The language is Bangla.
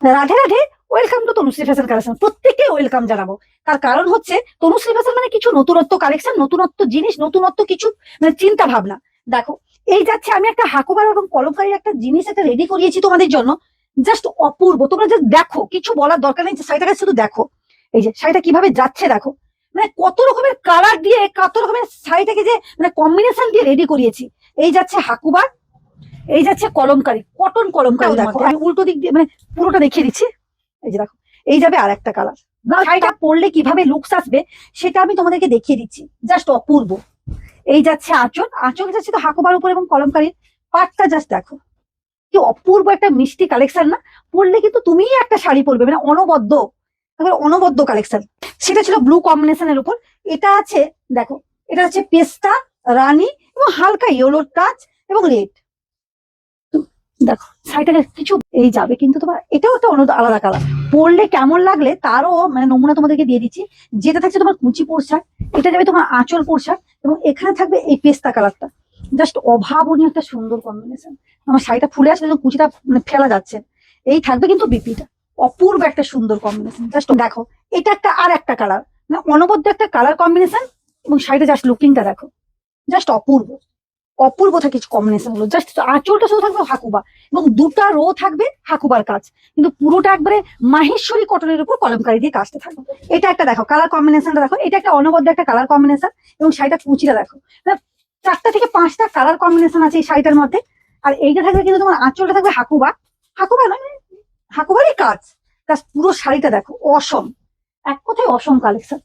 Radhe Radhe. Welcome to Tanushree fashion collection. প্রত্যেককে ওয়েলকাম জানাবো। তার কারণ হচ্ছে তনুশ্রী ফ্যাশন মানে কিছু নতুনত্ব কালেকশন, নতুনত্ব জিনিস, নতুনত্ব কিছু মানে চিন্তা ভাবনা। দেখো, এই যাচ্ছে আমি একটা হাকুবার এবং কলমকারী একটা জিনিস একটা রেডি করিয়েছি তোমাদের জন্য। জাস্ট অপূর্ব, তোমরা জাস্ট দেখো, কিছু বলার দরকার নেই, শাড়িটাকে শুধু দেখো। এই যে শাড়িটা কিভাবে যাচ্ছে দেখো, মানে কত রকমের কালার দিয়ে, কত রকমের শাড়িটাকে যে মানে কম্বিনেশন দিয়ে রেডি করিয়েছি। এই যাচ্ছে হাকুবার, এই যাচ্ছে কলমকারী, কটন কলমকারী। দেখো আমি উল্টো দিক দিয়ে মানে পুরোটা দেখিয়ে দিচ্ছি। এই যে দেখো, এই যাবে আর একটা কালার। শাড়িটা পরলে কিভাবে লুকস আসবে সেটা আমি তোমাদেরকে দেখিয়ে দিচ্ছি। জাস্ট অপূর্ব। এই যাচ্ছে আঁচল, আঁচল যাচ্ছে তো হাকুবার উপর এবং কলমকারীর পাটটা। জাস্ট দেখো কি অপূর্ব একটা মিষ্টি কালেকশন না? পরলে কিন্তু তুমিই একটা শাড়ি পরবে, মানে অনবদ্য, অনবদ্য কালেকশন। সেটা ছিল ব্লু কম্বিনেশনের উপর। এটা আছে দেখো, এটা হচ্ছে পেস্তা, রানী এবং হালকা ইয়েলো টাচ এবং রেড। দেখো শাড়িটাকে কিছু এই যাবে, কিন্তু তোমার এটাও একটা আলাদা কালার। পরলে কেমন লাগলে তারও মানে নমুনা তোমাদেরকে দিয়ে দিচ্ছি। যেটা থাকছে তোমার কুচি পোশাক, এটা যাবে তোমার আঁচল পোশাক, এবং এখানে থাকবে এই পেস্তা কালারটা। জাস্ট অভাবনীয় একটা সুন্দর কম্বিনেশন। আমার শাড়িটা ফুলে আসলে কুচিটা মানে ফেলা যাচ্ছে। এই থাকবে কিন্তু বিপিটা। অপূর্ব একটা সুন্দর কম্বিনেশন। জাস্ট দেখো, এটা একটা আর একটা কালার, মানে অনবদ্য একটা কালার কম্বিনেশন। এবং শাড়িটা জাস্ট লুকিংটা দেখো, জাস্ট অপূর্ব। অপূর্ব থাকে কম্বিনেশন গুলো। জাস্ট আঁচলটা শুধু থাকবে হাকুবা, এবং দুটা রো থাকবে হাকুবার কাজ, কিন্তু পুরোটা একবারে মাহেশ্বরী কটনের উপর কলমকারি দিয়ে কাজটা থাকবে। এটা একটা দেখো কালার কম্বিনেশনটা দেখো, এটা একটা অনবদ্য একটা কালার কম্বিনেশন। এবং শাড়িটা কুচিটা দেখো, মানে 4টা থেকে 5টা কালার কম্বিনেশন আছে এই শাড়িটার মধ্যে। আর এইটা থাকবে কিন্তু তোমার আঁচলটা থাকবে হাকুবা, হাকুবা নয় মানে হাকুবারই কাজ। পুরো শাড়িটা দেখো অসম, এক কথায় অসম কালেকশন।